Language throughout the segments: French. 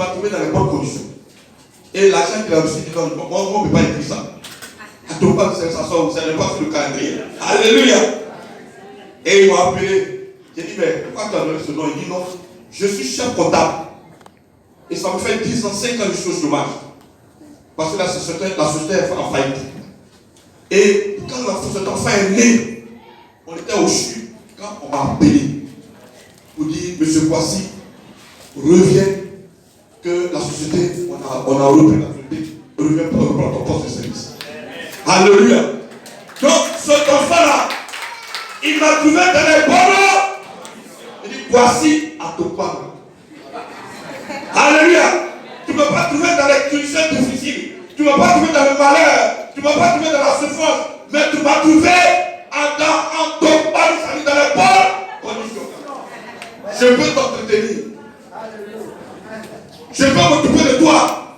m'as trouvé dans les bonnes conditions. Et l'argent qu'il a reçu, il dit non, moi, on ne peut pas écrire ça. À ton pas, ça sort, ça n'est pas sur le calendrier. Alléluia. Et il m'a appelé. J'ai dit, mais pourquoi tu as donné ce nom? Il dit non, je suis chef comptable. Et ça me fait 10 ans, 5 ans que je suis au chômage. Parce que la société est en faillite. Et quand la société enfin est née, on était au CHU. Quand on m'a appelé pour dire, monsieur Kwasi, reviens, que la société, on a repris la société, reviens pour reprendre ton poste de service. Alléluia. Donc, cet enfant-là, il m'a trouvé dans les bonheurs. Il dit, voici à ton pas. Alléluia. Tu ne m'as pas trouvé dans les conditions difficiles. Tu ne m'as pas trouvé dans le malheur. Tu ne m'as pas trouvé dans la souffrance. Mais tu m'as trouvé en ton pas, dans les bonnes conditions. Je peux t'entretenir. Je peux m'occuper de toi.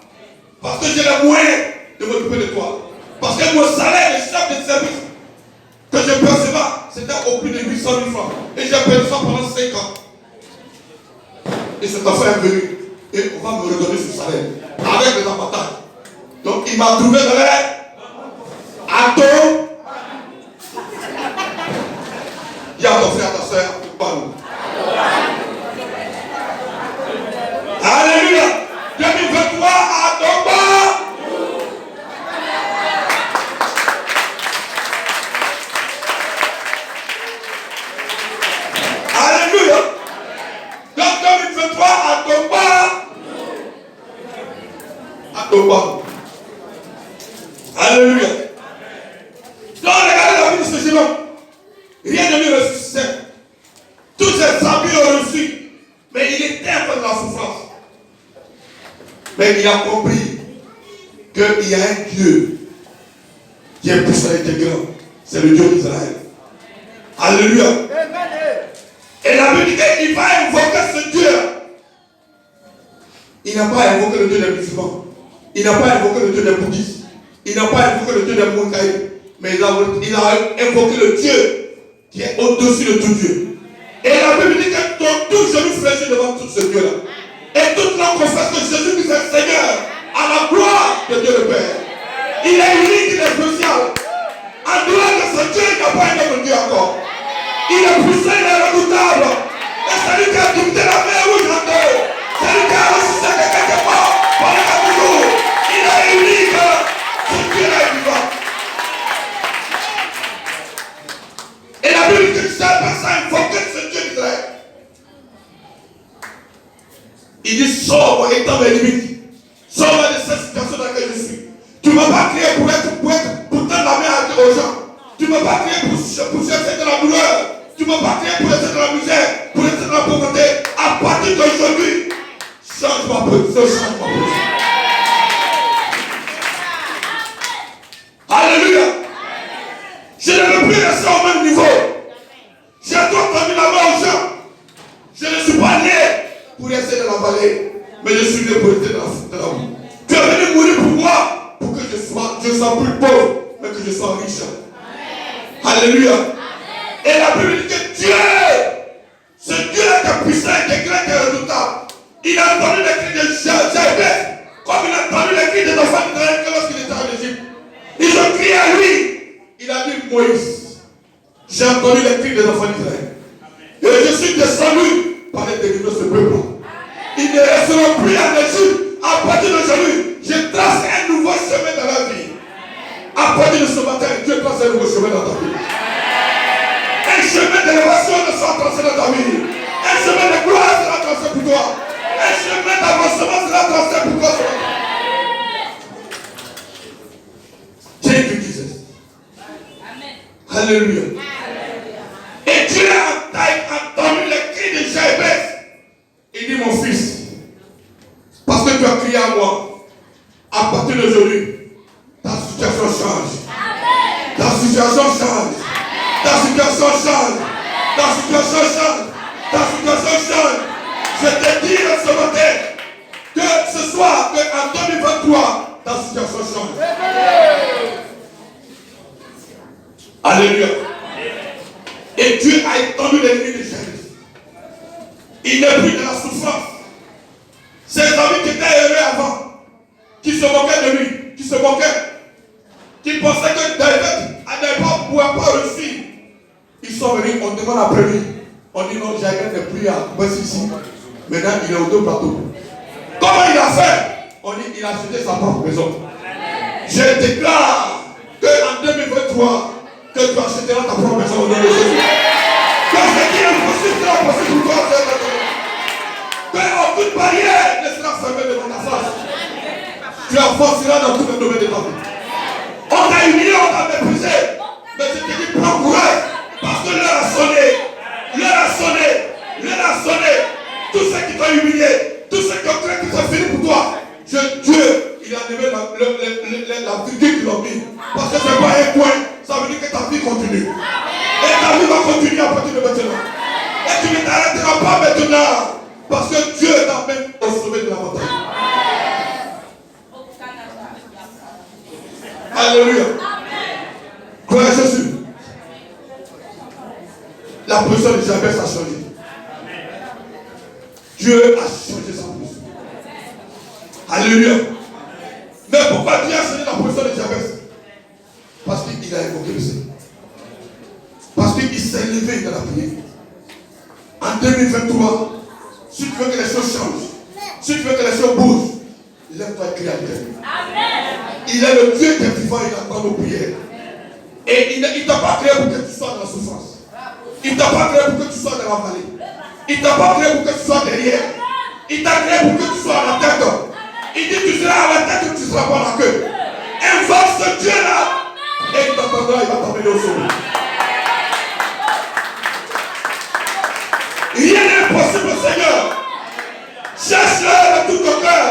Parce que j'ai les moyens de m'occuper de toi. Parce que mon salaire de chef de service que je percevais, c'était au plus de 800 000 francs. Et j'ai perdu ça pendant 5 ans. Et cet enfant est venu. Et on va me redonner ce salaire. Avec les avantages. Donc il m'a trouvé dans les atos. Dis à ton frère, à ta soeur, parle. Alléluia. 2023 à ton bas. Alléluia. Donc 2023 à ton bas. À ton bas. Alléluia. Donc regardez la vie de ce jeune homme. Rien ne lui ressuscitait. Tous ses amis ont reçu. Mais il était un peu dans la souffrance. Mais il a compris qu'il y a un Dieu qui est puissant et qui est grand. C'est le Dieu d'Israël. Alléluia. Et la Bible dit qu'il va invoquer ce Dieu. Il n'a pas invoqué le Dieu des musulmans. Il n'a pas invoqué le Dieu des bouddhistes. Il n'a pas invoqué le Dieu des Mountaïs. Mais il a invoqué le Dieu qui est au-dessus de tout Dieu. Et la Bible dit que tout genou fléchit devant tout ce Dieu-là. Et toute langue confesse que Jésus-Christ est Seigneur à la gloire de Dieu le Père. Il est unique, il est spécial. En dehors de ce Dieu, il n'y a pas un autre Dieu encore. Il est puissant, il est redoutable. Et c'est lui qui a dompté la mer rouge en deux. C'est lui qui a ressuscité quelqu'un qui est mort pendant 4 jours. Il est unique. Ce Dieu-là est vivant. Et la Bible dit que cette personne a invoqué ce Dieu d'Israël. Il dit, sors-moi étant mes limites. Sors-moi de cette situation dans laquelle je suis. Tu ne m'as pas créé pour tendre la main aux gens. Tu ne m'as pas créé pour chercher de la douleur. Tu ne m'as pas créé pour laisser de la misère, pour laisser de la pauvreté. À partir d'aujourd'hui, change ma position, change ma position. Alléluia. Je ne veux plus rester au même niveau. J'ai trop tendu la main aux gens. Je ne suis pas né pour rester dans la vallée, mais je suis né pour rester dans la vie. Tu es venu mourir pour moi, pour que je sois plus pauvre, mais que je sois riche. Alléluia. Et la Bible dit que Dieu, ce Dieu-là qui est puissant, qui est grand, qui est redoutable, il a entendu les cris de Jabez, comme il a entendu les cris des enfants d'Israël lorsqu'il était en Égypte. Ils ont crié à lui. Il a dit, Moïse, j'ai entendu les cris des enfants d'Israël. Et je suis descendu par les délivrer ce peuple. Ils ne resteront plus en Égypte. À partir d'aujourd'hui, je trace un nouveau chemin dans la vie. À partir de ce matin, Dieu trace un nouveau chemin dans ta vie. Un chemin d'élévation sera tracé dans ta vie. Un chemin de gloire sera tracé pour toi. Un chemin d'avancement sera tracé pour toi. Thank you, Jesus. Alléluia. Et Dieu a entendu les cris de Jabez. Il dit, mon fils, parce que tu as crié à moi, à partir d'aujourd'hui, ta situation change. Ta situation change. Ta situation change. Ta situation change. Ta situation change. Je te dis ce matin que ce soir, en 2023, ta situation change. Alléluia. Et Dieu a étendu les limites de Jésus. Il n'est plus dans la souffrance. C'est Ses amis qui étaient heureux avant, qui se moquaient de lui, qui se moquaient, qui pensaient que David n'avait pas pouvoir pas réussir. Ils sont venus, on demande après lui. On dit non, Jacob n'est plus à ici. Maintenant, il est au deux plateaux. Comment il a fait? On dit il a acheté sa propre maison. Je déclare qu'en 2023, que tu achèteras ta propre maison au nom de Jésus. Que ce qui est possible sera possible pour toi. Que aucune barrière ne sera fermée devant ta face. Tu avanceras dans tous les domaines de ta vie. On t'a humilié, on t'a méprisé. Mais je te dis, prends courage. Parce que l'heure a sonné. L'heure a sonné. L'heure a sonné. Tous ceux qui t'ont humilié, tous ceux qui ont cru que ça finit pour toi, Dieu, il a enlevé la virgule qu'ils l'ont mis. Parce que ce n'est pas un point. Ça veut dire que ta vie continue. Et ta vie va continuer à partir de maintenant. Et tu ne t'arrêteras pas maintenant. Parce que Dieu t'a même sauvé de la montagne. Alléluia. Gloire à Jésus. La position de Jabez a changé. Dieu a changé sa position. Alléluia. Mais pourquoi Dieu a changé la position de Jabez? Parce qu'il a évoqué le Seigneur. Parce qu'il s'est levé dans la prière. En 2023, si tu veux que les choses changent, si tu veux que les choses bougent, lève-toi et crie à Dieu. Il est le Dieu qui est vivant, il entend nos prières. Et il ne t'a pas créé pour que tu sois dans la souffrance. Il ne t'a pas créé pour que tu sois dans la vallée. Il ne t'a pas créé pour que tu sois derrière. Il t'a créé pour que tu sois à la tête. Il dit tu seras à la tête ou tu ne seras pas à la queue. Invoque ce Dieu-là. Et il t'attendra, il va t'amener au sommet. Rien n'est impossible au Seigneur. Cherche-le de tout ton cœur.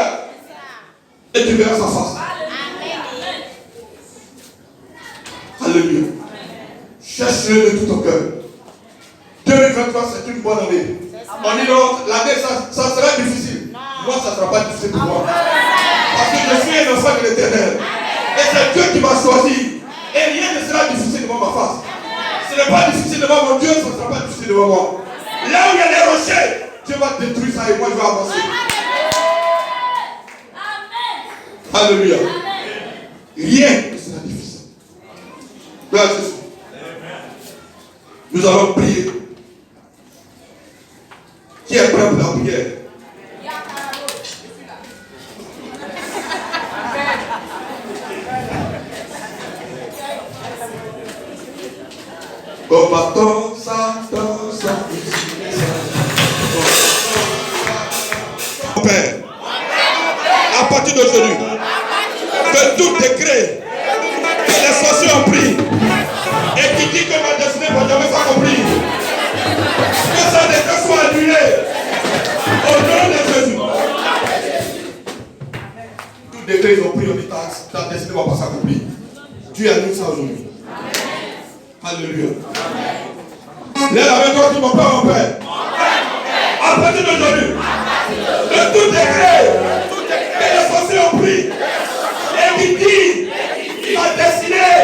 Et tu verras sa face. Alléluia. Cherche-le de tout ton cœur. 2023, c'est une bonne année. On dit non, l'année, ça sera difficile. Moi, ça ne sera pas difficile pour moi. Parce que je suis un enfant de l'Éternel. Et c'est Dieu qui m'a choisi. Et rien ne sera difficile devant ma face. Ce n'est pas difficile devant mon Dieu, ça ne sera pas difficile devant moi. Là où il y a les rochers, Dieu va détruire ça et moi je vais avancer. Alléluia. Rien ne sera difficile. Gloire à Jésus. Nous allons prier. Qui est prêt pour la prière? Combattons Satan, Mon Père, à partir d'aujourd'hui, que tout décret que les sorciers ont pris et qui dit que ma destinée ne va jamais s'accomplir, que ça décret soit annulé au nom de Jésus. Tout décret qu'ils ont pris, on dit ta destinée ne va pas s'accomplir. Dieu annule ça aujourd'hui. Alléluia. Lève avec toi, mon Père, mon Père. À partir d'aujourd'hui, de tout décret que les sorciers ont pris et qui dit ma destinée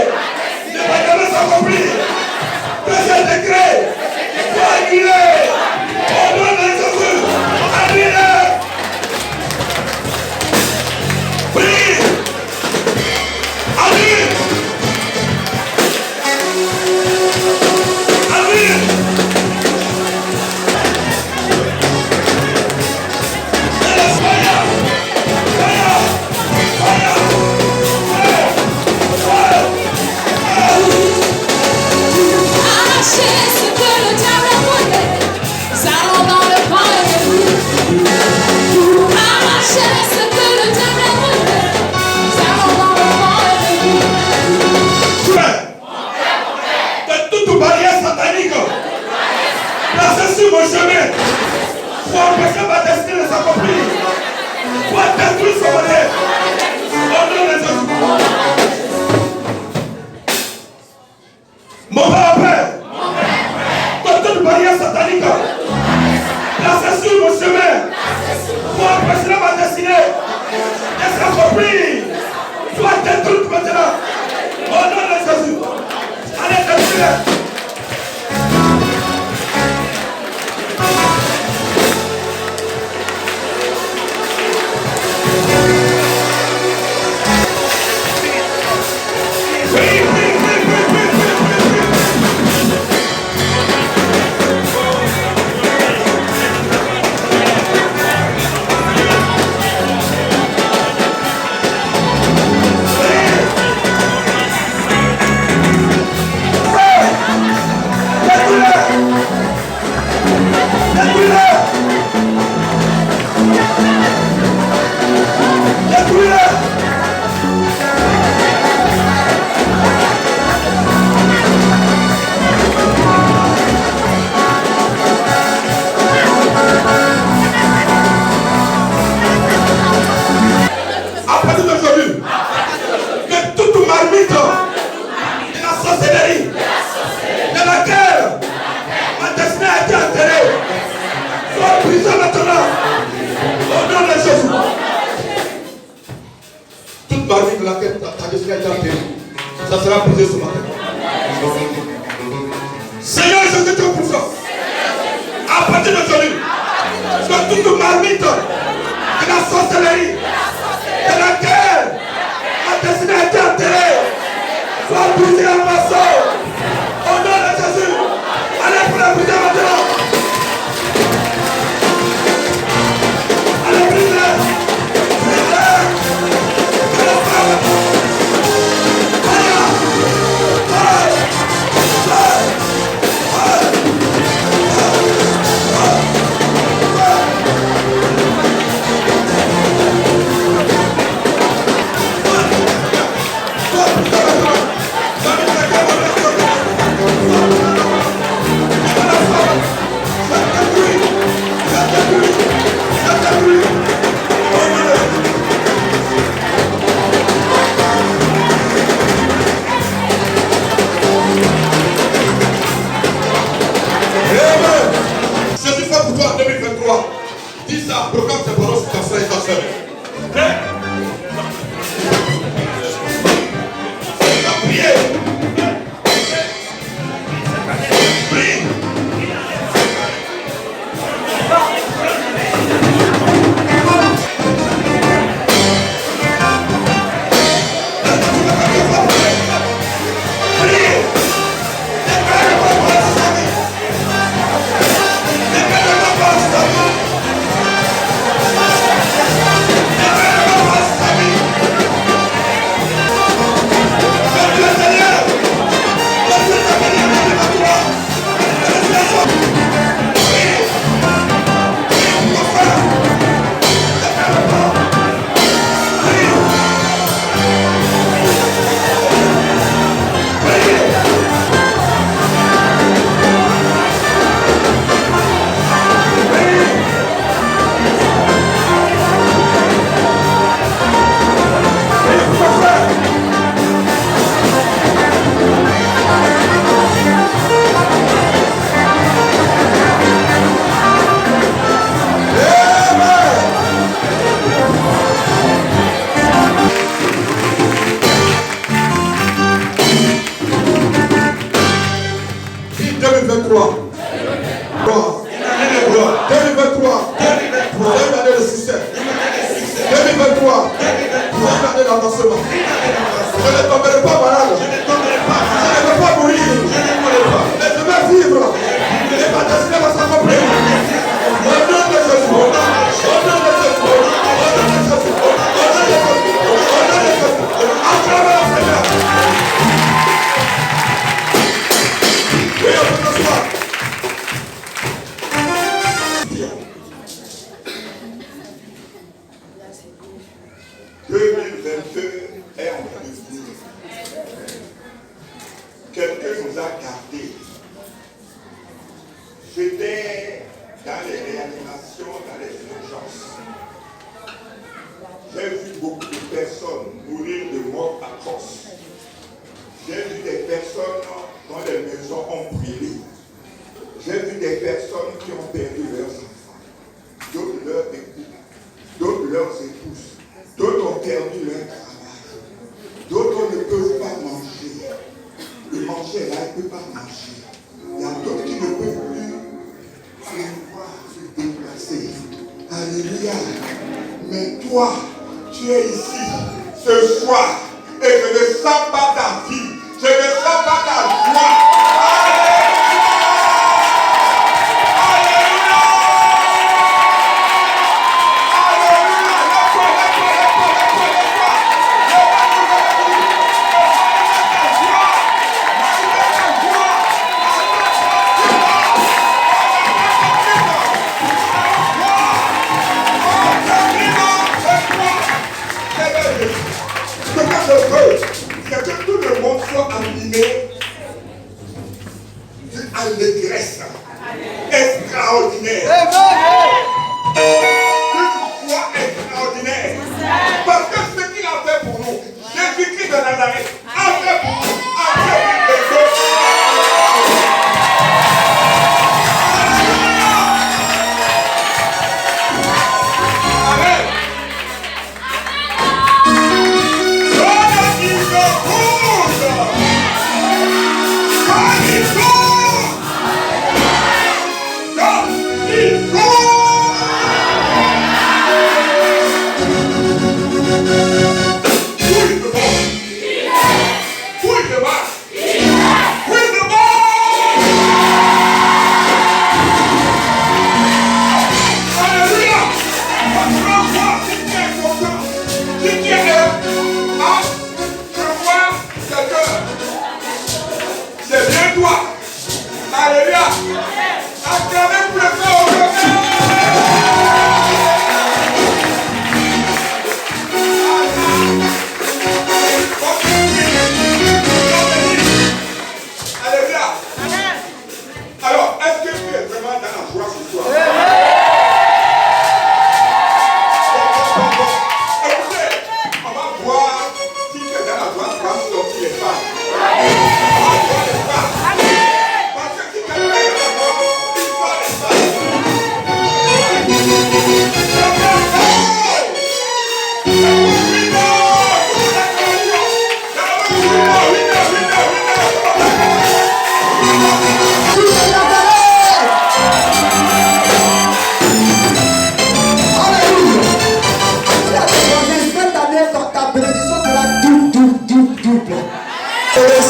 ne va jamais s'accomplir, que ce décret soit annulé au nom de Jésus. Annulé. Prie. Annulé. laquelle ta destinée a été enterrée. Ça sera brisé ce matin. Seigneur, je te dis puissance. À partir d'aujourd'hui, que toute marmite de la sorcellerie, de laquelle la destinée a été enterrée, soit brisée en passant. Au nom de Jésus, allez pour la briser maintenant. Allez briser. Dis ça, proclame tes paroles sur ta frère et ta soeur. La prière. Prie.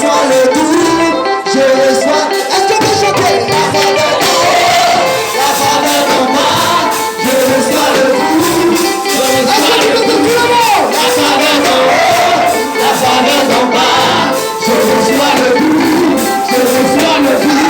reçois le doux, je reçois. Est-ce que vous chantez? La faveur d'en haut, la faveur d'en bas, je reçois le doux, je reçois le doux. La faveur d'en haut, la faveur d'en bas, je reçois le doux, je reçois le doux.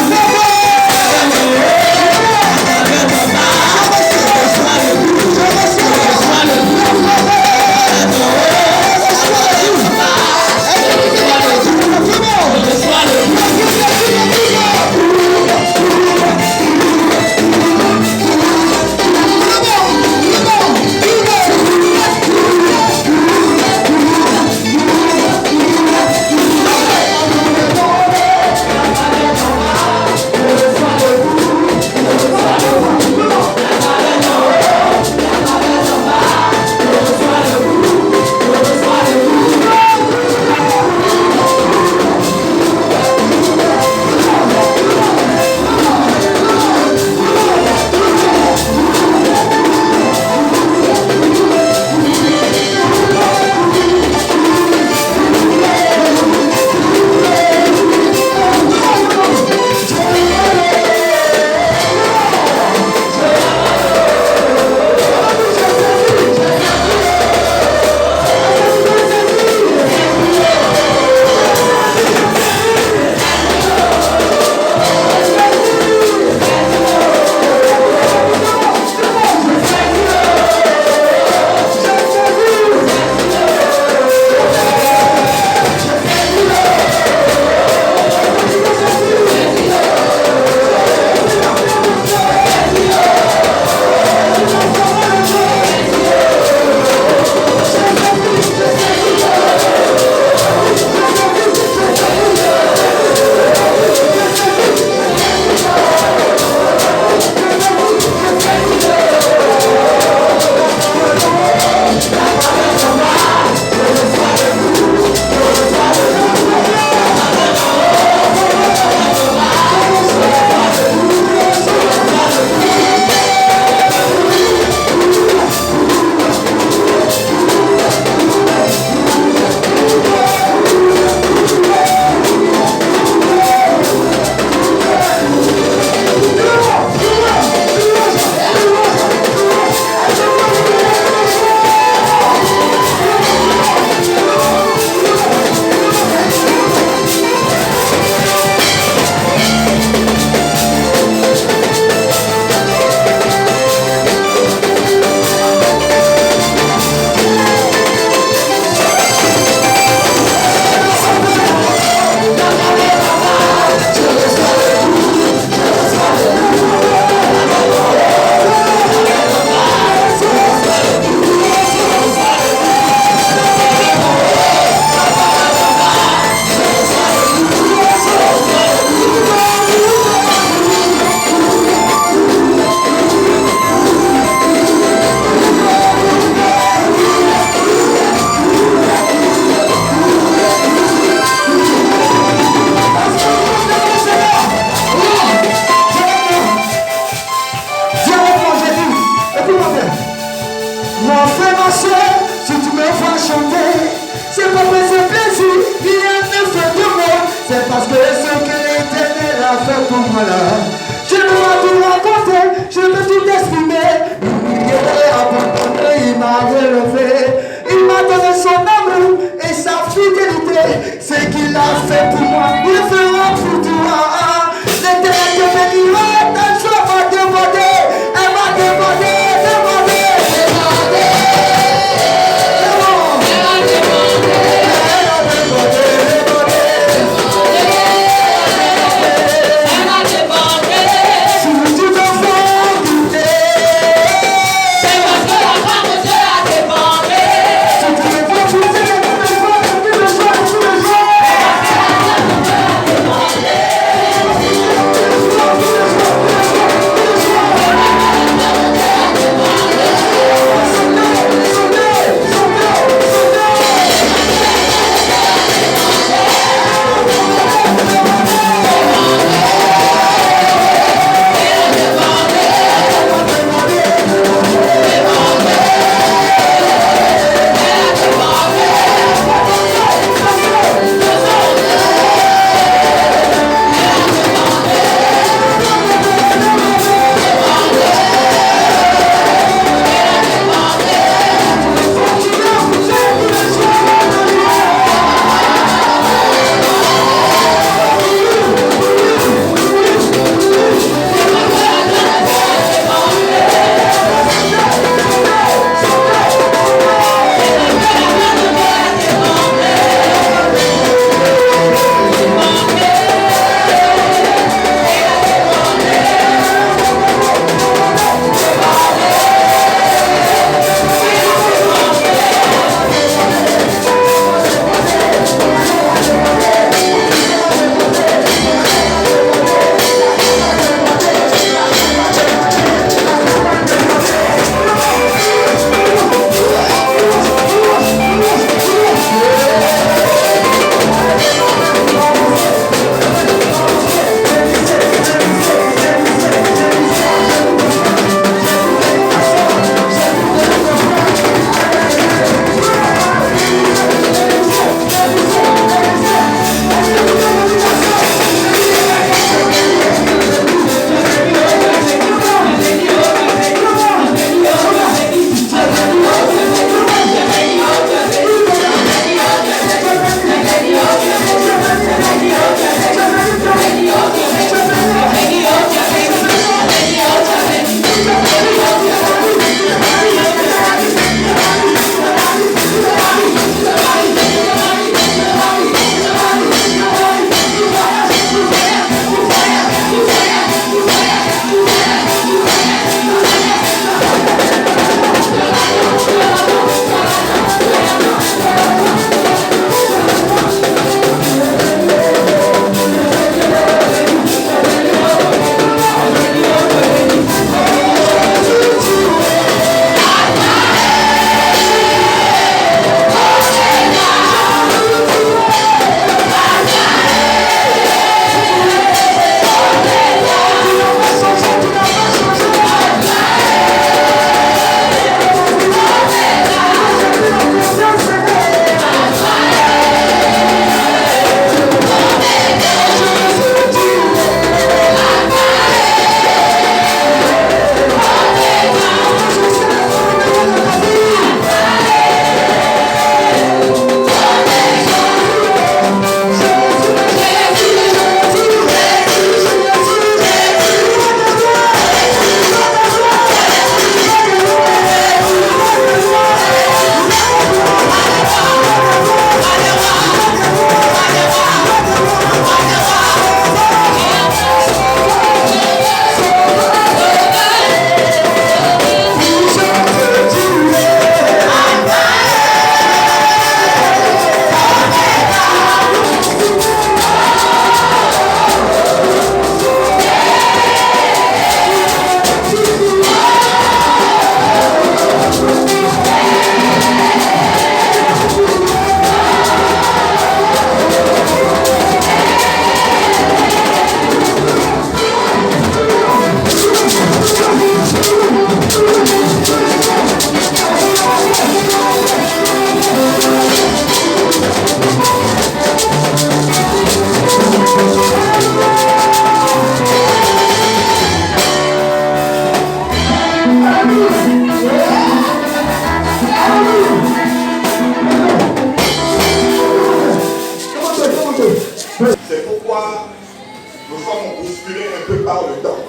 bousculés un peu par le temps.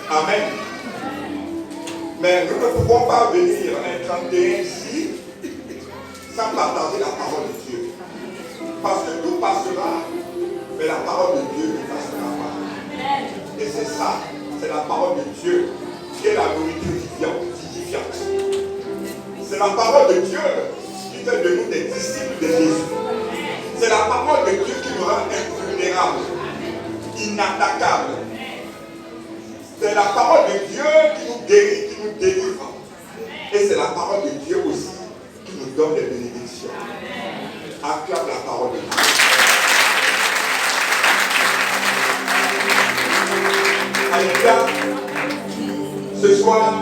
Amen. Mais nous ne pouvons pas venir un 31 ici sans partager la parole de Dieu. Parce que tout passera, mais la parole de Dieu ne passera pas. Et c'est ça, c'est la parole de Dieu qui est la nourriture vivifiante. C'est la parole de Dieu qui fait de nous des disciples de Jésus. C'est la parole de Dieu qui nous rend invulnérables, inattaquables. C'est la parole de Dieu qui nous guérit, qui nous délivre. Et c'est la parole de Dieu aussi qui nous donne des bénédictions. Acclame la parole de Dieu. Alléluia. Ce soir,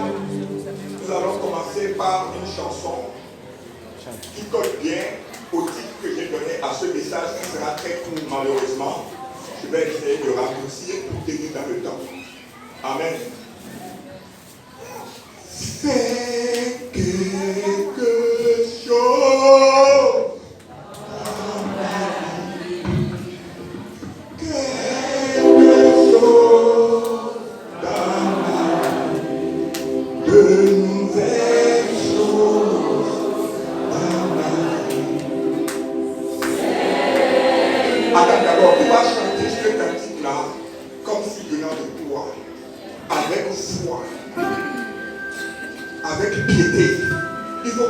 nous allons commencer par une chanson qui colle bien au titre que j'ai donné à ce message qui sera très court malheureusement. Je vais essayer de raccourcir pour tenir dans le temps. Amen. Fais quelque chose dans ma vie. Quelque chose dans ma vie. De nouvelles choses dans ma vie. Attends d'abord, tu vas chanter ce cantique-là comme si venant de toi. Avec foi, avec piété. Il faut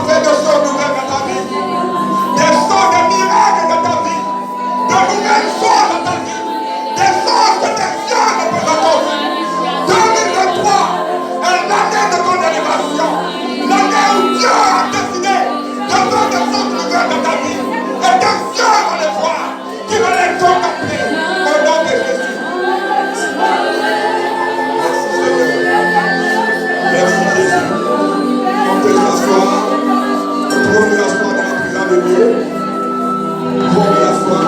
fait des choses nouvelles dans ta vie. Des choses de miracles dans ta vie. De nouvelles choses dans ta vie. Des choses que tes yeux ne peuvent pas voir. 2023 est l'année de ton élévation. L'année où Dieu a décidé de faire des choses nouvelles dans ta vie. Et tes yeux vont les voir. Tu vas les contempler au nom de Jésus. Merci Jésus. On peut s'asseoir. Nous pouvons nous asseoir dans la présence de Dieu. Nous pouvons nous asseoir.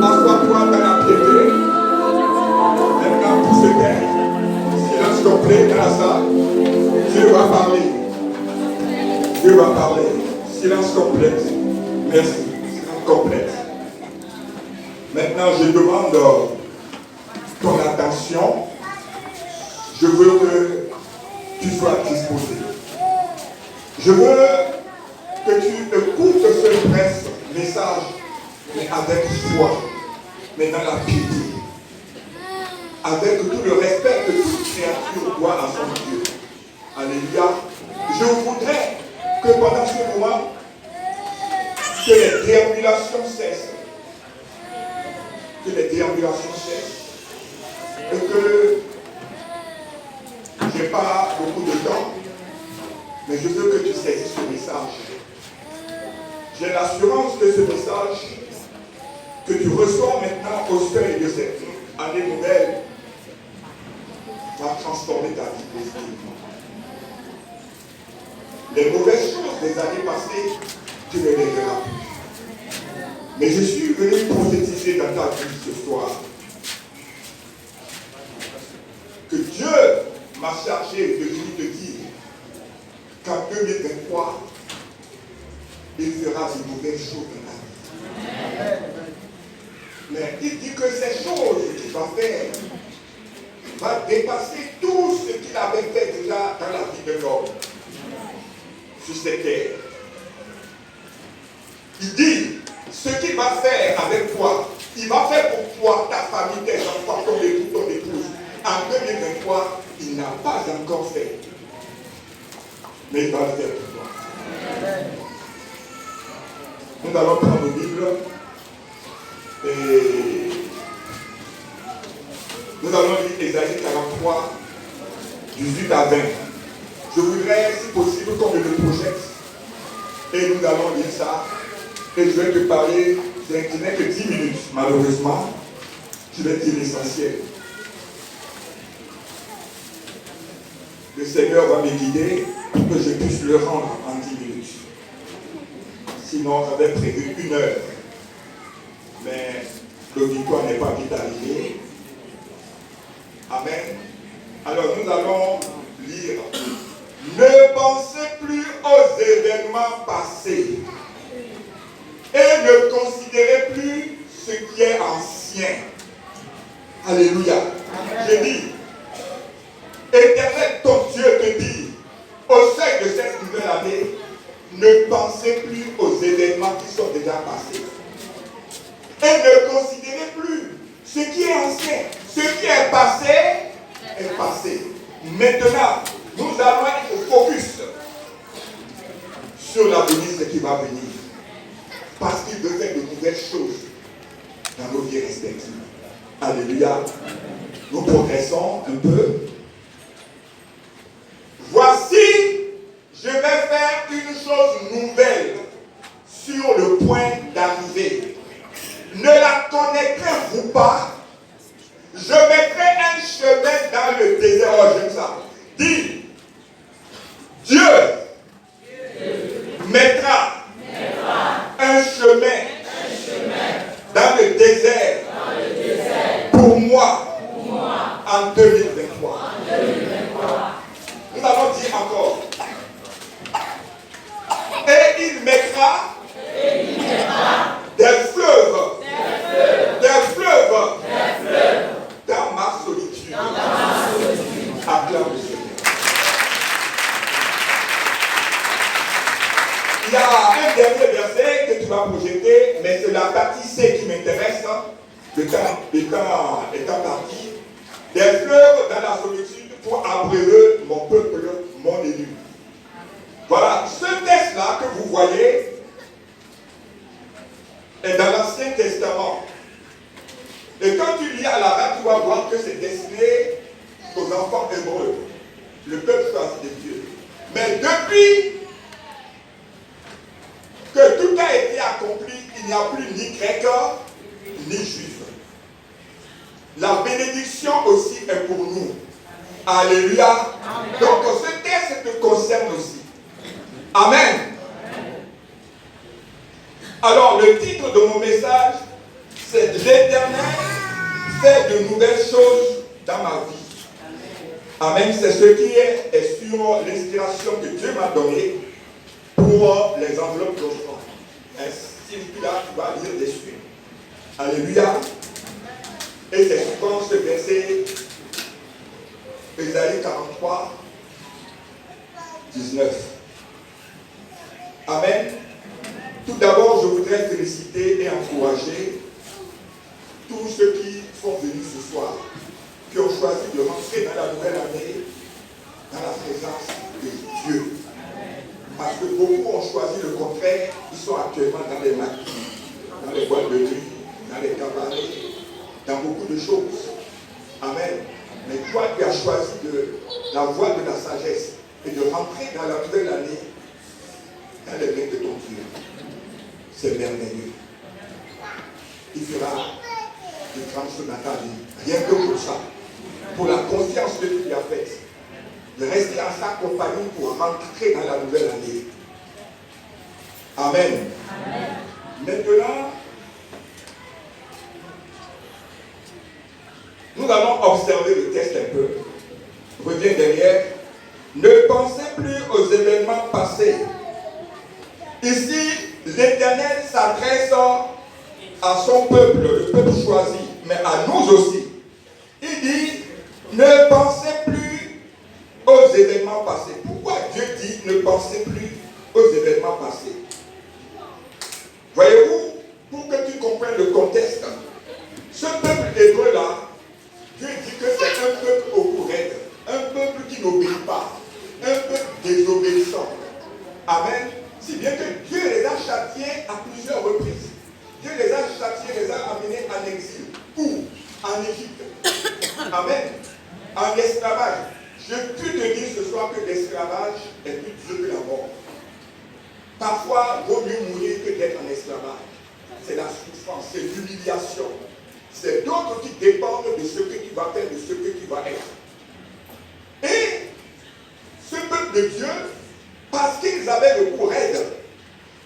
Assois-toi dans la piété. Maintenant, pour se taire. Silence complet dans la salle. Dieu va parler. Dieu va parler. Silence complet. Merci. Silence complet. Maintenant, je demande ton attention. Je veux que tu sois disposé. Je veux que tu écoutes ce bref message, mais avec foi, mais dans la piété, avec tout le respect que toute créature doit à son Dieu. Alléluia. Je voudrais que pendant ce moment, que les déambulations cessent. Que les déambulations cessent. Et que je n'ai pas beaucoup de temps, mais je veux que tu saisisses ce message. J'ai l'assurance que ce message que tu reçois maintenant au seuil de cette année nouvelle va transformer ta vie positivement. Les mauvaises choses des années passées, tu ne les verras plus. Mais je suis venu prophétiser dans ta vie ce soir que Dieu m'a chargé de lui te dire qu'en 2023, il fera de nouvelles choses dans ta vie. Mais il dit que ces choses qu'il va faire va dépasser tout ce qu'il avait fait déjà dans la vie de l'homme sur cette terre. Il dit, ce qu'il va faire avec toi, il va faire pour toi, ta famille, tes enfants, ton époux, ton épouse. En 2023, il n'a pas encore fait. Mais il va le faire pour toi. Nous allons prendre nos Bibles et nous allons lire Ésaïe 43, 18 à 20. Je voudrais, si possible, qu'on me le projette. Et nous allons lire ça. Et je vais te parler, je n'ai que 10 minutes, malheureusement. Je vais dire l'essentiel. Le Seigneur va me guider pour que je puisse le rendre en 10 minutes. Sinon, j'avais prévu 1 heure. Mais l'auditoire n'est pas vite arrivé. Amen. Alors, nous allons lire. Ne pensez plus aux événements passés et ne considérez plus ce qui est ancien. Alléluia. J'ai dit, Éternel, ton Dieu te dit, au seuil de cette nouvelle année, ne pensez plus aux événements qui sont déjà passés. Et ne considérez plus ce qui est ancien. Ce qui est passé est passé. Maintenant, nous allons être focus sur l'avenir, ce qui va venir. Parce qu'il veut faire de nouvelles choses dans nos vies respectives. Alléluia. Nous progressons un peu. Voici, je vais faire une chose nouvelle sur le point d'arriver. Ne la connaîtrez-vous pas? Je mettrai un chemin dans le désert. Oh, j'aime ça. Dis, Dieu mettra un chemin dans le désert pour moi en 2023. Nous allons dire encore. Et il mettra des fleuves dans ma solitude. Acclame le Seigneur. Il y a un dernier verset que tu vas projeter, mais c'est la partie C qui m'intéresse. Le temps étant parti. Des fleuves dans la solitude pour abreuver mon peuple, mon élu. Voilà, ce texte-là que vous voyez est dans l'Ancien Testament. Et quand tu lis à l'arabe, tu vas voir que c'est destiné aux enfants hébreux, le peuple choisi de Dieu. Mais depuis que tout a été accompli, il n'y a plus ni grec ni juif. La bénédiction aussi est pour nous. Alléluia. Donc ce texte te concerne aussi. Amen. Alors le titre de mon message, c'est l'Éternel fait de nouvelles choses dans ma vie. Amen. C'est ce qui est sur l'inspiration que Dieu m'a donnée pour les enveloppes d'offrande. Ainsi que là, tu vas lire dessus. Alléluia. Et c'est souvent ce verset, Ésaïe 43, 19. Amen. Tout d'abord, je voudrais féliciter et encourager tous ceux qui sont venus ce soir, qui ont choisi de rentrer dans la nouvelle année, dans la présence de Dieu. Parce que beaucoup ont choisi le contraire, ils sont actuellement dans les maquis, dans les boîtes de nuit, dans les cabarets, dans beaucoup de choses. Amen. Mais toi, tu as choisi la voie de la sagesse et de rentrer dans la nouvelle année dans les mains de ton Dieu. C'est merveilleux. Il fera de grandes choses dans ta vie. Rien que pour ça. Pour la confiance que tu lui as faite. De rester en sa compagnie pour rentrer dans la nouvelle année. Amen. Amen. Maintenant, nous allons observer le texte un peu. Reviens derrière. Ne pensez plus aux événements passés. Ici, l'Éternel s'adresse à son peuple, le peuple choisi, mais à nous aussi. Il dit, ne pensez plus aux événements passés. Pourquoi Dieu dit, ne pensez plus aux événements passés? Voyez-vous, pour que tu comprennes le contexte, ce peuple hébreu-là, Dieu dit que c'est un peuple au courant, un peuple qui n'obéit pas, un peuple désobéissant. Amen. Si bien que Dieu les a châtiés à plusieurs reprises. Dieu les a châtiés, les a amenés en exil. Où? En Égypte. Amen. En esclavage. Je peux te dire ce soir que l'esclavage est plus dur que la mort. Parfois, il vaut mieux mourir que d'être en esclavage. C'est la souffrance, c'est l'humiliation. C'est d'autres qui dépendent de ce que tu vas faire, de ce que tu vas être. Et ce peuple de Dieu, parce qu'ils avaient le cou raide,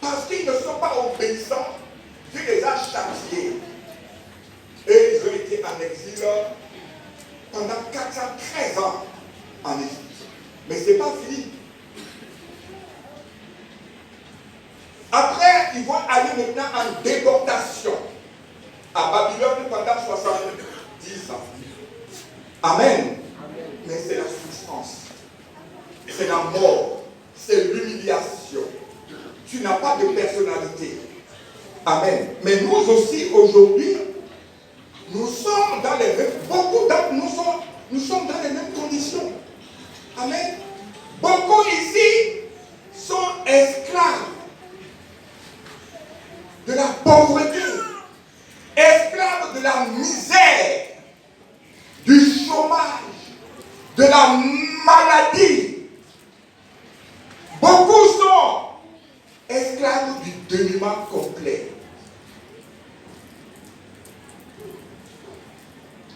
parce qu'ils ne sont pas obéissants, Dieu les a châtiés. Et ils ont été en exil pendant 413 ans en Égypte. Mais ce n'est pas fini. Après, ils vont aller maintenant en déportation à Babylone pendant 70 ans. Amen. Mais c'est la souffrance. C'est la mort. C'est l'humiliation. Tu n'as pas de personnalité. Amen. Mais nous aussi, aujourd'hui, nous sommes dans les mêmes, beaucoup d'entre nous sommes dans les mêmes conditions. Amen. Beaucoup ici sont esclaves de la pauvreté, esclaves de la misère, du chômage, de la maladie. Beaucoup sont esclaves du dénuement complet.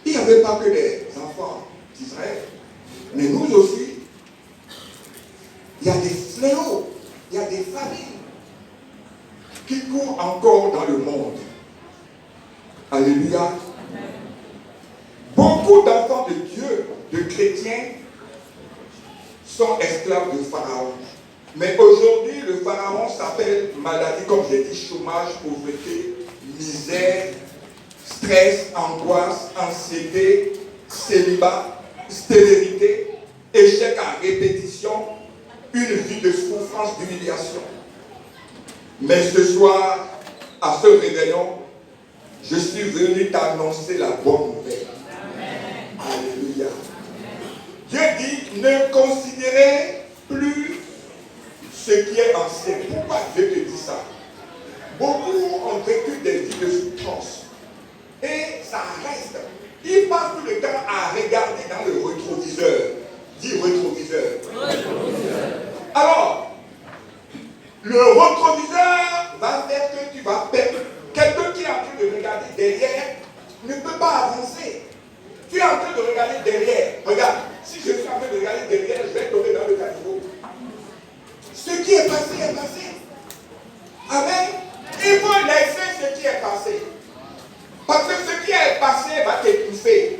Il n'y avait pas que les enfants d'Israël, mais nous aussi, il y a des fléaux, il y a des famines qui courent encore dans le monde. Alléluia. Beaucoup d'enfants de Dieu, de chrétiens, sont esclaves de Pharaon. Mais aujourd'hui, le Pharaon s'appelle maladie, comme j'ai dit, chômage, pauvreté, misère, stress, angoisse, anxiété, célibat, stérilité, échec à répétition, une vie de souffrance, d'humiliation. Mais ce soir, à ce réveillon, je suis venu t'annoncer la bonne nouvelle. Amen. Alléluia. Dieu dit, ne considérez plus ce qui est ancien. Pourquoi Dieu te dit ça? Beaucoup ont vécu des vies de souffrance. Et ça reste. Ils passent tout le temps à regarder dans le rétroviseur. Dis rétroviseur. Alors, le rétroviseur va faire que tu vas perdre. Quelqu'un qui est en train de regarder derrière ne peut pas avancer. Tu es en train de regarder derrière. Regarde, si je suis en train de regarder derrière, je vais tomber dans le caniveau. Ce qui est passé est passé. Amen. Il faut laisser ce qui est passé. Parce que ce qui est passé va t'étouffer.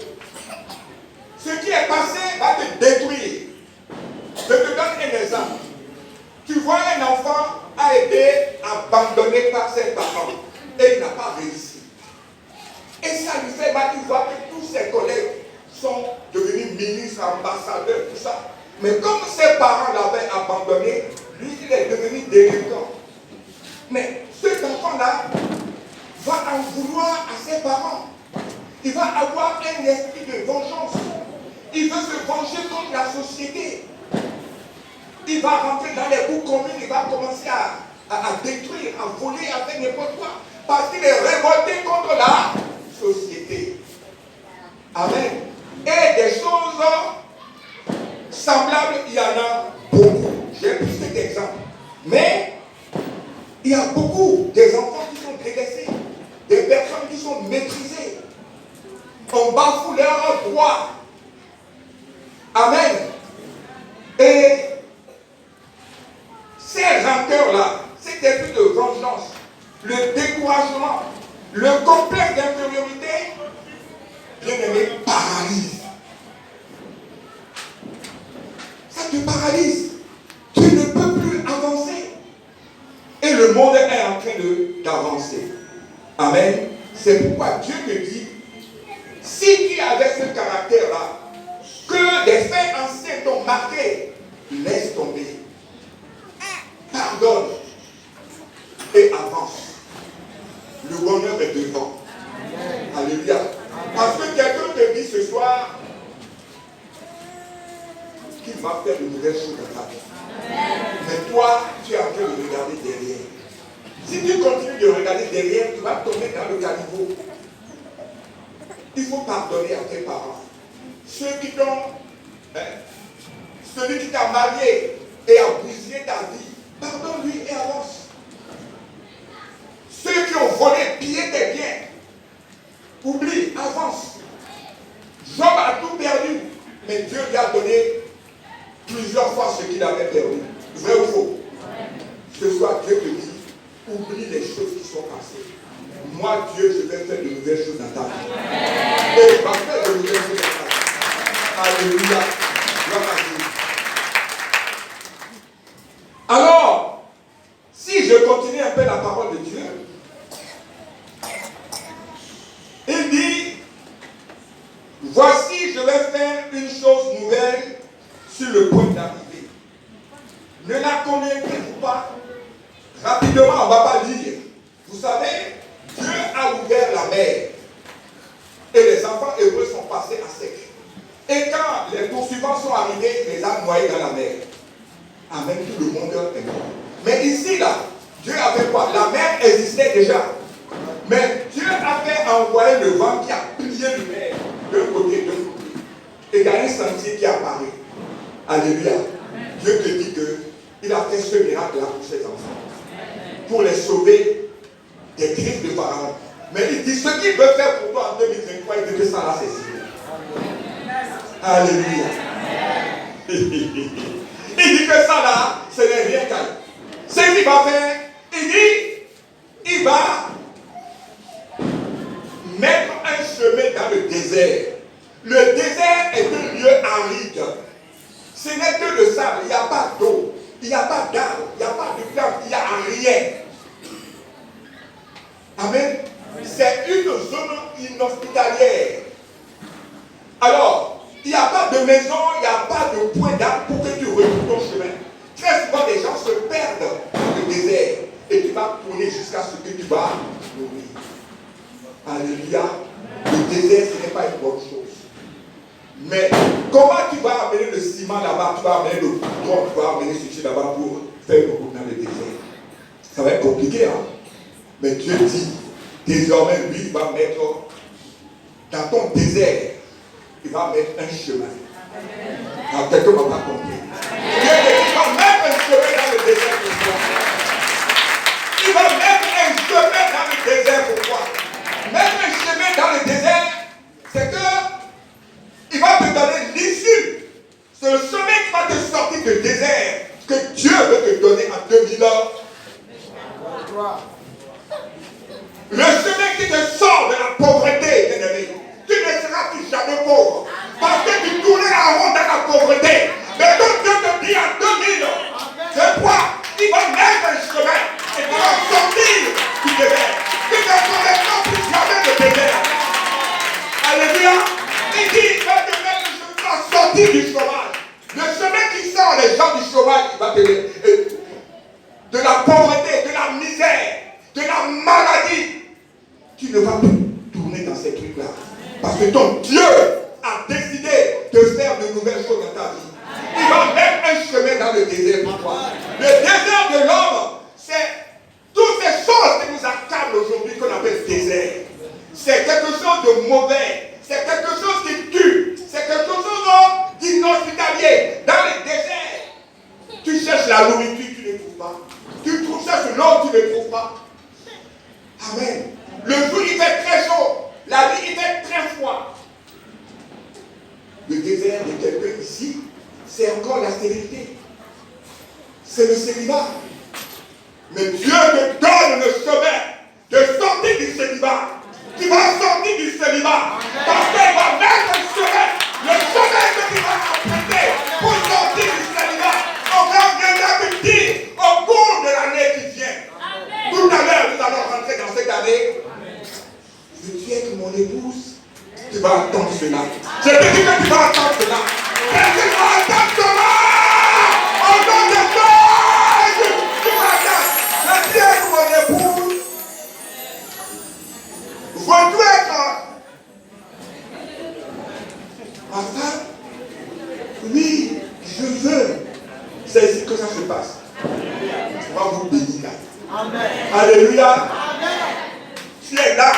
Ce qui est passé va te détruire. Je te donne un exemple. Tu vois un enfant a été abandonné par ses parents et il n'a pas réussi. Et ça lui fait mal. Tu vois que tous ses collègues sont devenus ministres, ambassadeurs, tout ça. Mais comme ses parents l'avaient abandonné, lui, il est devenu délinquant. Mais cet enfant-là va en vouloir à ses parents. Il va avoir un esprit de vengeance. Il veut se venger contre la société. Il va rentrer dans les bouts communes, il va commencer à détruire, à voler, à faire n'importe quoi. Parce qu'il est révolté contre la société. Amen. Et des choses semblables, il y en a beaucoup. J'ai pris cet exemple. Mais il y a beaucoup des enfants qui sont délaissés, des personnes qui sont maîtrisées. On bafoue leurs droits. Amen. Et ces rancœurs-là, cet esprit de vengeance, le découragement, le complexe d'infériorité, bien aimé, paralyse. Ça te paralyse. Tu ne peux plus avancer. Et le monde est en train d'avancer. Amen. C'est pourquoi Dieu te dit, si tu avais ce caractère-là, que des faits anciens t'ont marqué, laisse tomber. Pardonne et avance. Le bonheur est devant. Alléluia. Parce que quelqu'un te dit ce soir qu'il va faire de nouvelles choses dans ta vie. Mais toi, tu es en train de regarder derrière. Si tu continues de regarder derrière, tu vas tomber dans le caniveau. Il faut pardonner à tes parents. Ceux qui t'ont, celui qui t'a marié et a bousillé ta vie, pardonne-lui et avance. Ceux qui ont volé, pillé tes biens, oublie, avance. Job a tout perdu, mais Dieu lui a donné plusieurs fois ce qu'il avait perdu. Vrai ou faux? Ce soir, Dieu te dit, oublie les choses qui sont passées. Moi, Dieu, je vais faire de nouvelles choses dans ta vie. Et il va faire de nouvelles choses dans ta vie. Alléluia. Gloire à Dieu. Alors, si je continue un peu la parole de Dieu, il dit, voici, je vais faire une chose nouvelle sur le point d'arriver. Ne la connaissez-vous pas? Rapidement, on ne va pas lire. Vous savez, Dieu a ouvert la mer. Et les enfants hébreux sont passés à sec. Et quand les poursuivants sont arrivés, il les a noyés dans la mer. Amen, tout le monde est mort. Mais ici, là, Dieu avait quoi? La mer existait déjà. Mais Dieu a fait envoyer le vent qui a plié le mer d'un côté, de l'autre. Et il y a un sentier qui apparaît. Alléluia. Dieu te dit qu'il a fait ce miracle-là pour ses enfants. Pour les sauver des griffes de Pharaon. Mais il dit, ce qu'il veut faire pour toi en 2023, il veut que ça là, c'est sûr. Alléluia. Il dit que ça là, ce n'est rien qu'à lui. Ce qu'il va faire, il dit, il va mettre un chemin dans le désert. Le désert est un lieu aride. Ce n'est que le sable, il n'y a pas d'eau, il n'y a pas d'arbre, il n'y a pas de plantes, il n'y a rien. Amen. C'est une zone inhospitalière. Alors, il n'y a pas de maison, il n'y a pas de point d'arbre pour que tu retrouves ton chemin. Très souvent, les gens se perdent dans le désert et tu vas tourner jusqu'à ce que tu vas mourir. Alléluia. Le désert, ce n'est pas une bonne chose. Mais comment tu vas amener le ciment là-bas, tu vas amener le goudron, tu vas amener ceci là-bas pour faire beaucoup dans le désert. Ça va être compliqué, hein? Mais Dieu dit, désormais, lui, il va mettre dans ton désert, il va mettre un chemin. Alors, quelqu'un ne m'a pas compris. Dieu dit, il va mettre un chemin dans le désert pour toi. Il va mettre un chemin dans le désert pour toi. Mettre un chemin dans le désert, c'est que il va te donner l'issue. C'est le chemin qui va te sortir du désert que Dieu veut te donner en 2000 ans. Le chemin qui te sort de la pauvreté, bien-aimé. Tu ne seras plus jamais pauvre. Parce que tu tournais en rond dans la pauvreté. Mais donc Dieu te dit en 2000, c'est quoi? Il va mettre un chemin et tu vas sortir du désert. Tu ne connaîtras plus jamais de désert. Alléluia. Il dit, il va te mettre le chemin pour sortir du chômage. Le chemin qui sort les gens du chômage, il va te mettre de la pauvreté, de la misère, de la maladie. Tu ne vas plus tourner dans ces trucs-là. Parce que ton Dieu a décidé de faire de nouvelles choses dans ta vie. Il va mettre un chemin dans le désert pour toi. Le désert de l'homme, c'est toutes ces choses qui nous accablent aujourd'hui qu'on appelle désert. C'est quelque chose de mauvais. C'est quelque chose qui tue. C'est quelque chose d'inhospitalier. Dans les déserts, tu cherches la nourriture, tu ne trouves pas. Tu cherches l'eau, tu ne trouves pas. Amen. Le jour, il fait très chaud. La nuit, il fait très froid. Le désert de quelqu'un ici, c'est encore la stérilité. C'est le célibat. Mais Dieu te donne le chemin de sortir du célibat. Tu vas sortir du célibat. Parce qu'il va mettre le chemin. Le chemin que tu vas emprunter pour sortir du célibat. On va viendra te dire au cours de l'année qui vient. Tout à l'heure, nous allons rentrer dans cette année. Je veux dire que mon épouse, tu vas attendre cela. Je te dis que tu vas attendre cela. Et tu vas attendre cela. Au nom de Dieu, tu vas attendre. Je dis que mon épouse, veux-tu être ma femme? Oui, je veux. C'est ici que ça se passe. Je vais vous bénir là. Amen. Alléluia. Amen. Tu es là.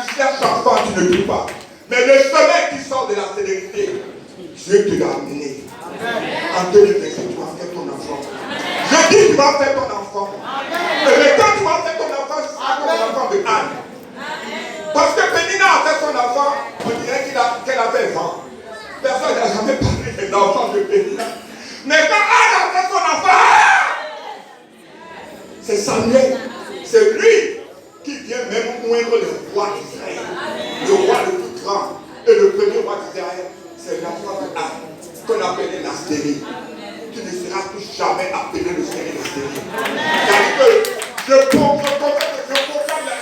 Tu cherches enfant, tu ne trouves pas. Mais le chemin qui sort de la sécurité, Dieu te l'a amené. En 2025, tu vas faire ton enfant. Je dis, tu vas faire ton enfant. Mais quand tu vas faire ton enfant, ce sera comme l'enfant de Anne. Parce que Pénina a fait son enfant, on dirait qu'elle avait 20. Personne n'a jamais parlé des enfants de Pénina. Mais quand Anne a fait son enfant, c'est Samuel. C'est lui qui vient même moindre le roi d'Israël. Le roi le plus grand. Et le premier roi d'Israël, c'est l'enfant de Anne, qu'on appelait la stérile. Tu ne seras plus jamais appelé le stérile la stérile. Parce que je proclame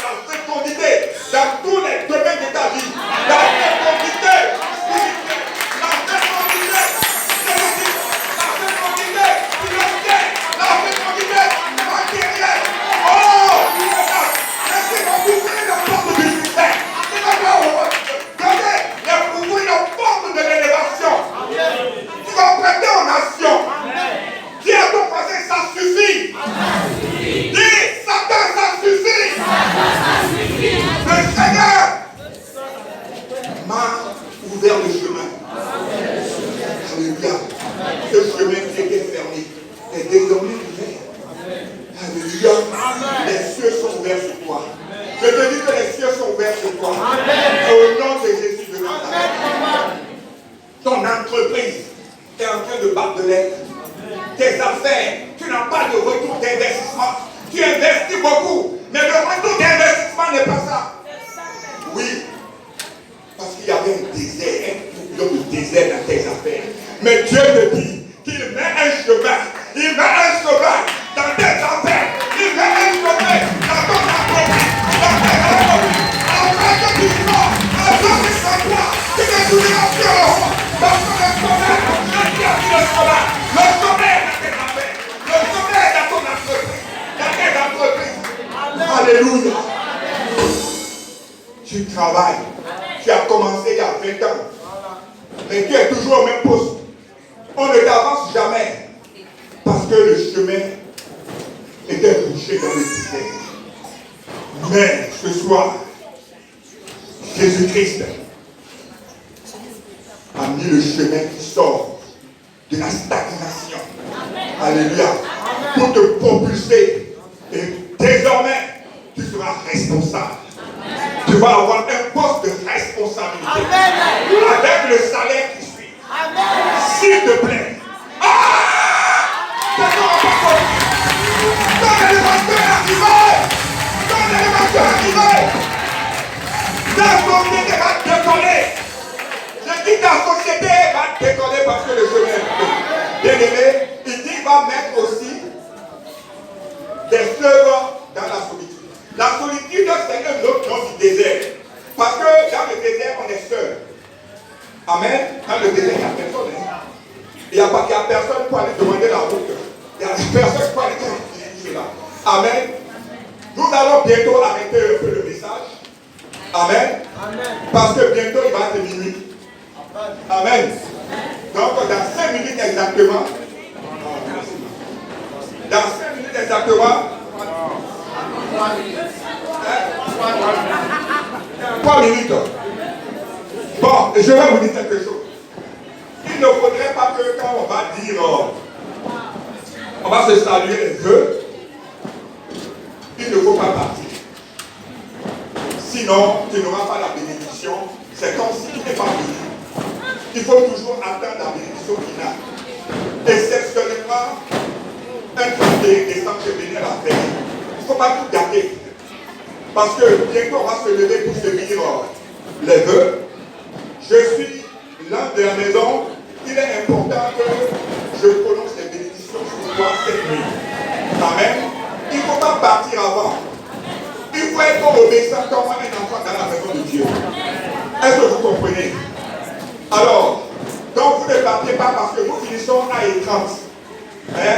la fécondité dans tous les domaines de ta vie. La fécondité spirituelle, la fécondité physique, la fécondité financière, la fécondité matérielle. Oh, laissez-moi ouvrir la porte du ministère. Donnez ouvrir la porte de l'élévation. Tu vas prêter aux nations. Dis à ton voisin, ça suffit. Dis, Satan, ça suffit. Le Seigneur m'a ouvert le chemin. Alléluia. Ce chemin qui était fermé est désormais ouvert. Alléluia. Les cieux sont ouverts sur toi. Je te dis que les cieux sont ouverts sur toi. Au nom de Jésus de Nazareth. Ton entreprise est en train de battre de l'aile. Tes affaires, tu n'as pas de retour d'investissement. Tu investis beaucoup, mais le retour d'investissement n'est pas ça. Oui, parce qu'il y avait un désert, un tourbillon de désert dans tes affaires. Mais Dieu te dit qu'il met un chemin. Il met un chemin dans tes affaires. Il met un chemin dans ton entreprise. Dans tes entreprises. Après que tu sors, après que tu sois, tu ne souviens plus. Parce que le chemin, je dis à qui le chemin. Le chemin dans tes affaires. Le chemin dans ton entreprise. Dans tes entreprises. Alléluia. Tu travailles. Tu as commencé il y a 20 ans. Mais tu es toujours au même poste. On ne t'avance jamais. Parce que le chemin marcher dans le désert. Mais ce soir, Jésus-Christ a mis le chemin qui sort de la stagnation. Alléluia. Pour te propulser. Et désormais, tu seras responsable. Tu vas avoir un poste de responsabilité. Avec le salaire qui suit. S'il te plaît. Quand l'élévateur est arrivé, ta société va décoller. Je dis ta société va décoller parce que le chemin est bien aimé. Il dit qu'il va mettre aussi des fleurs dans la solitude. La solitude, c'est un autre nom du désert. Parce que dans le désert, on est seul. Amen. Dans le désert, il n'y a personne. Il n'y a personne pour aller demander la route. Il n'y a personne pour aller dire là. Amen. Nous allons bientôt arrêter un peu le message. Amen. Parce que bientôt, il va être minuit. Amen. Donc, dans 5 minutes exactement. Dans 5 minutes exactement. 3 minutes. Bon, je vais vous dire quelque chose. Il ne faudrait pas que quand on va dire, on va se saluer les vœux, il ne faut pas partir. Sinon, tu n'auras pas la bénédiction. C'est comme si tu n'es pas venu. Il faut toujours attendre la bénédiction finale. Exceptionnellement, un 30 décembre, je venais la faire. Il ne faut pas tout gâter. Parce que bientôt on va se lever pour se dire les vœux. Je suis l'un de la maison. Il est important que je prononce les bénédictions sur toi cette nuit. Amen. Il ne faut pas partir avant. Il faut être obéissant comme un enfant dans la maison de Dieu. Est-ce que vous comprenez? Alors, donc vous ne partez pas parce que nous finissons à 1h30.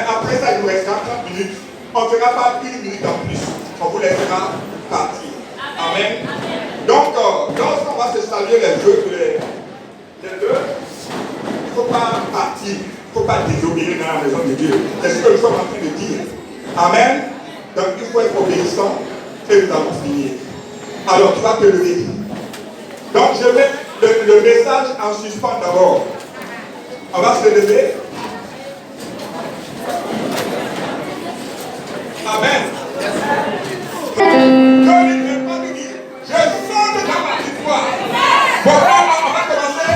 Après ça, il nous restera 30 minutes. On ne fera pas 1 minute en plus. On vous laissera partir. Amen. Donc, lorsqu'on va se saluer les vœux, il ne faut pas partir. Il ne faut pas désobéir dans la maison de Dieu. C'est ce que nous sommes en train de dire. Amen. Donc, il faut être obéissant et nous allons finir. Alors, tu vas te lever. Donc, je mets le message en suspens d'abord. On va se lever. Amen. Comme il ne veut pas nous dire, je sens de ma victoire. Bon, on va commencer.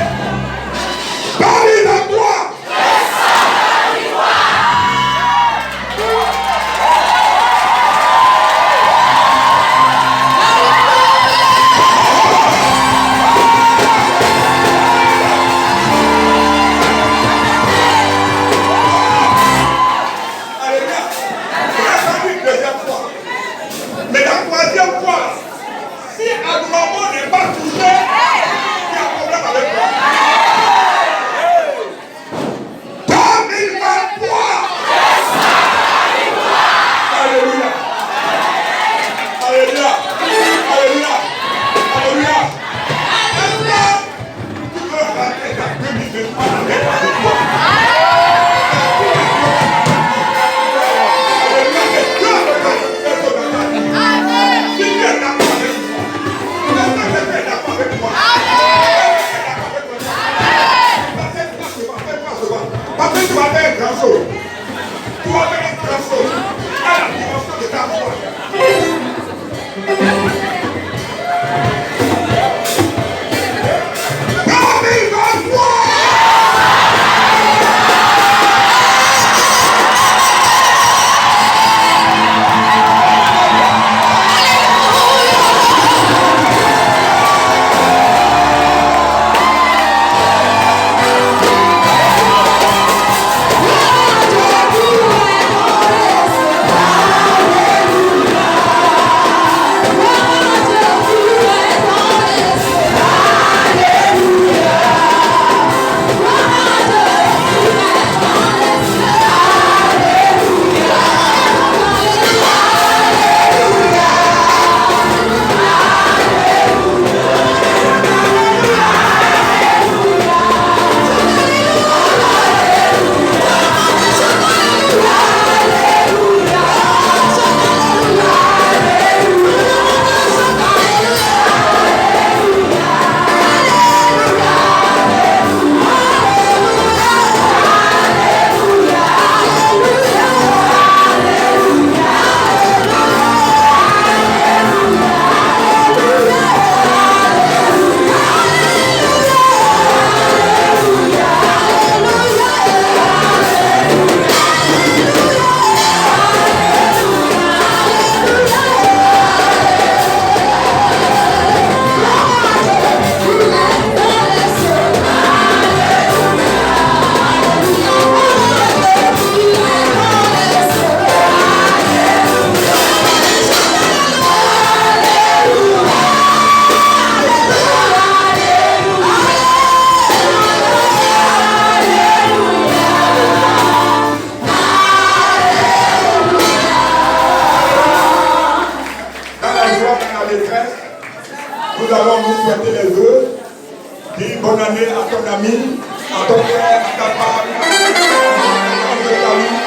Paris dans toi. Mais la troisième fois, si Aglomon n'est pas touché, il y a un problème avec toi. 2023. Alléluia. Alléluia. Alléluia. Alléluia. Est-ce que tu veux rentrer dans 2023 avec la victoire? Avec Bonne année à ton ami, à ton frère, à ta femme, à ton ami.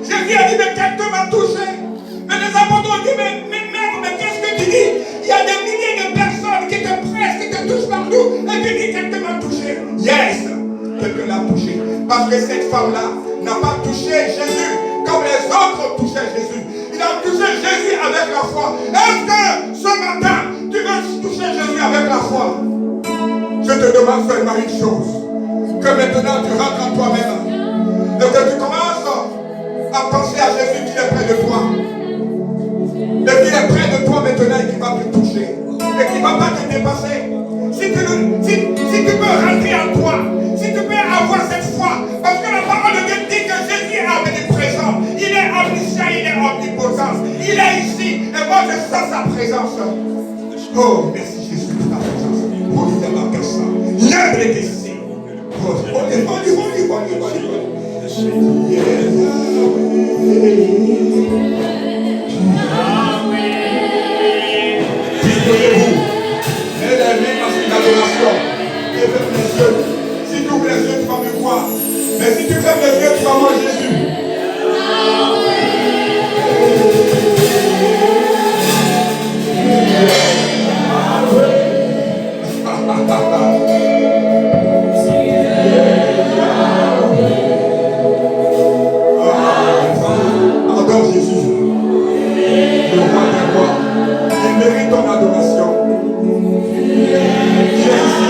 Jésus a dit, mais quelqu'un m'a touché. Mais les apôtres ont dit, mais maître, mais qu'est-ce que tu dis? Il y a des milliers de personnes qui te pressent, qui te touchent partout. Et tu dis, quelqu'un m'a touché. Yes, quelqu'un l'a touché. Parce que cette femme-là n'a pas touché Jésus comme les autres touchaient Jésus. Il a touché Jésus avec la foi. Est-ce que ce matin, tu veux toucher Jésus avec la foi? Je te demande seulement une chose. Que maintenant tu rentres en toi-même. Et que tu commences à penser à Jésus qui est près de toi. Et qu'il est près de toi maintenant et qui va te toucher. Et qui ne va pas te dépasser. Si tu peux rentrer en toi. Si tu peux avoir cette foi. Parce que la parole de Dieu dit que Jésus est omniprésent. Il est omniscient, il est omnipotent. Il est ici. Et moi je sens sa présence. Oh, merci Jésus pour ta présence. Oh, il y a ma personne. Lève les ici. Disposez-vous. Mets les mains dans une adoration. Et ferme les yeux. Si tu ouvres les yeux, tu vas me voir. Mais si tu fermes les yeux, tu vas voir Jésus. Adore Jésus. Le roi des rois. Il mérite ton adoration. Il est ici.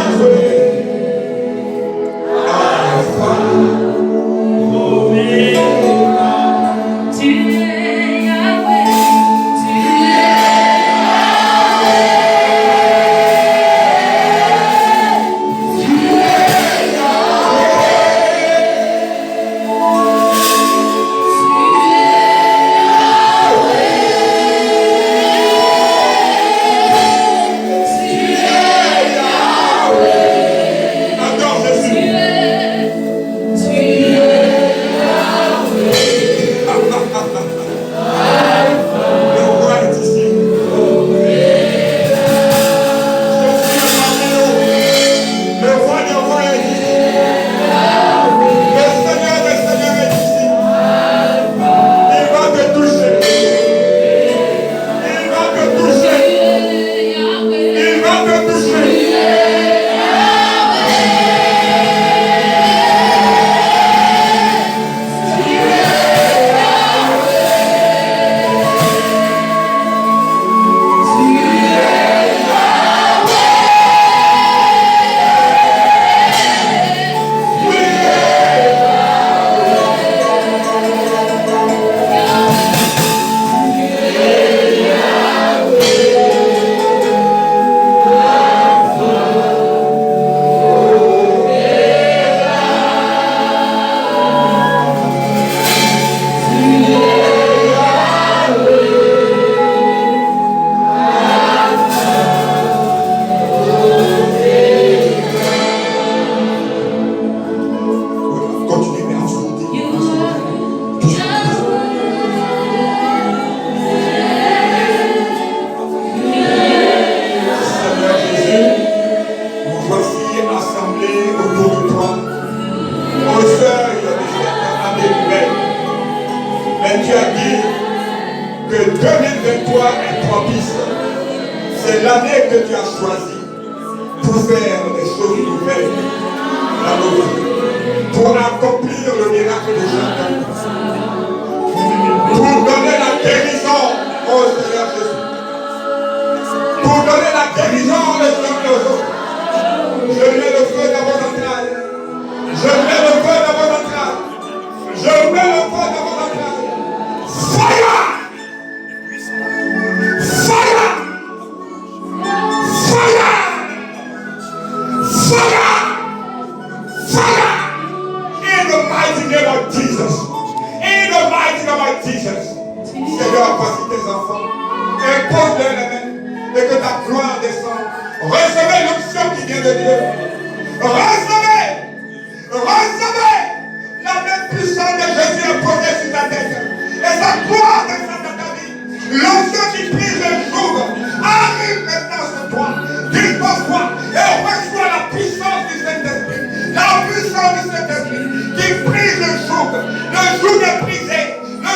Le joug est brisé. Le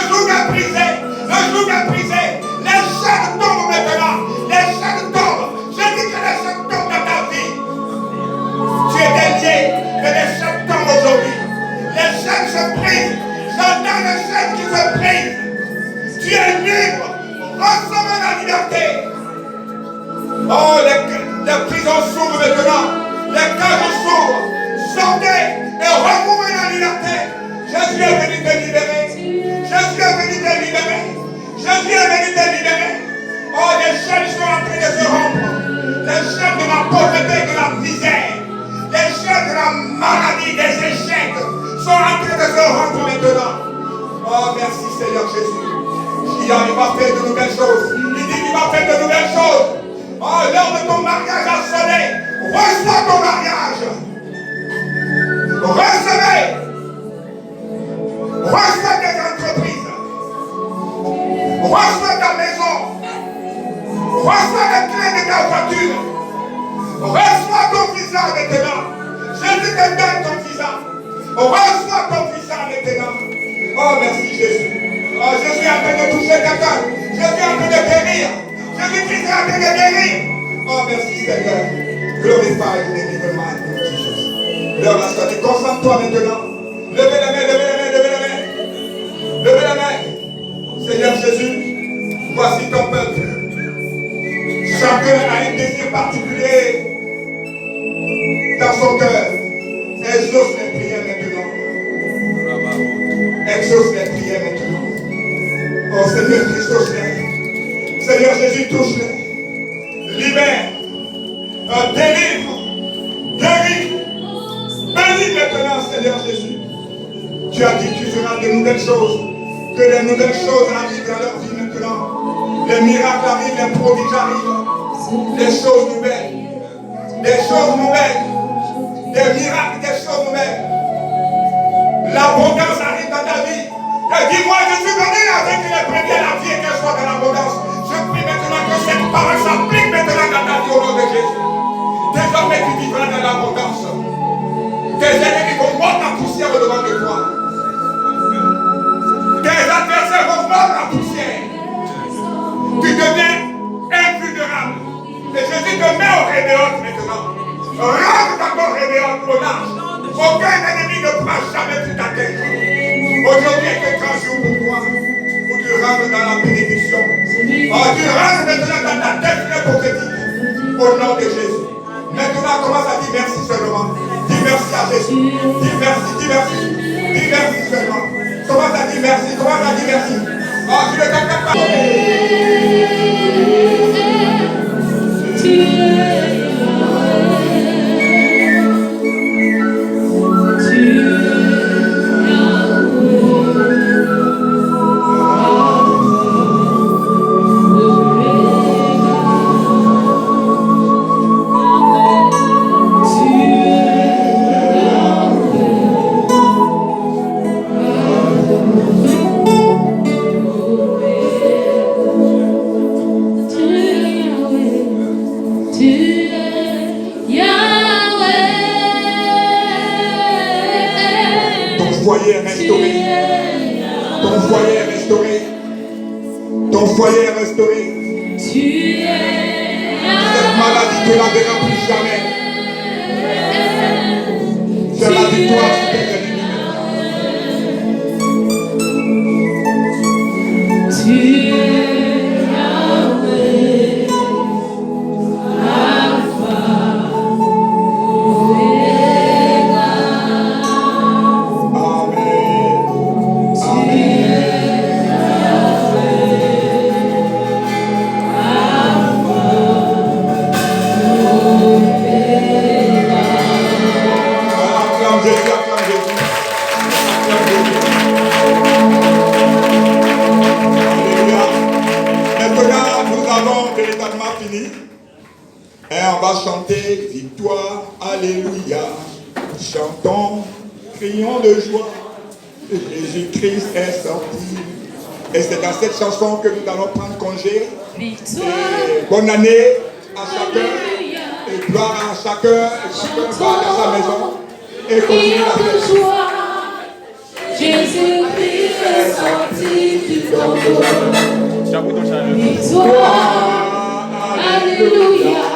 maintenant. Les cages s'ouvrent. Sortez et retrouvez la liberté. Jésus est venu te libérer. Jésus est venu te libérer. Jésus est venu te libérer. Oh, les chaînes sont en train de se rompre. Les chaînes de la pauvreté, de la misère. Les chaînes de la maladie, des échecs sont en train de se rompre maintenant. Oh, merci Seigneur Jésus. Il va faire de nouvelles choses. Il dit qu'il va faire de nouvelles choses. Oh, l'heure de ton mariage a sonné. Reçois ton mariage. Recevez. Reçois tes entreprises. Reçois ta maison. Reçois les clés de ta voiture. Reçois ton visa maintenant. Jésus te donne ton visa. Reçois ton visa maintenant. Oh, merci Jésus. Oh, Jésus est en train de toucher quelqu'un. Jésus est en train de guérir. Jésus-Christ est en train de guérir. Oh, merci Seigneur. Glorify the name of Jesus. L'heure a sonné. Concentre-toi maintenant. Levez la main, levez la main, levez la main. Levez la main. Seigneur Jésus, voici ton peuple. Chacun a un désir particulier dans son cœur. Exauce les prières maintenant. Exauce les prières maintenant. Oh Seigneur, exauce-les. Seigneur Jésus, touche-les. Libère. Délivre. Guéris. Bénis maintenant, Seigneur Jésus. Tu as dit que tu feras de nouvelles choses. Que les nouvelles choses arrivent dans leur vie maintenant. Les miracles arrivent, les prodiges arrivent. Des choses nouvelles. Des choses nouvelles. Des miracles, des choses nouvelles. L'abondance arrive dans ta vie. Et dis-moi, je suis venu avec les premiers la vie et qu'elle soit dans l'abondance. Je prie maintenant que cette parole s'applique maintenant dans ta vie au nom de Jésus. Désormais, tu vivras dans l'abondance. Tes ennemis vont mordre la poussière au-devant de toi. Tes adversaires vont mordre la poussière. Tu deviens invulnérable. Et Jésus te met au réveillon maintenant. Rentre dans ton réveillon au large. Aucun ennemi ne pourra jamais plus t'atteindre. Aujourd'hui est un grand jour pour toi. Où tu rentres dans la bénédiction. Oh, tu rentres maintenant dans ta destinée prophétique. Au nom de Jésus. Maintenant, commence à dire merci seulement. Dis merci à Jésus. Dis merci, dis merci. Dis merci seulement. Commence à dire merci. Commence à dire merci. Oh, tu ne t'attends pas. Ton foyer est restauré. Cette maladie, tu ne la verras plus jamais. C'est la victoire sur tes ennemis. Chanter victoire, alléluia. Chantons, crions de joie. Jésus-Christ est sorti. Et c'est dans cette chanson que nous allons prendre congé. Victoire. Et bonne année à chacun. Et gloire à chacun. Et chacun va dans sa maison. Et continue la fête. Jésus-Christ est sorti du tombeau. Victoire, alléluia.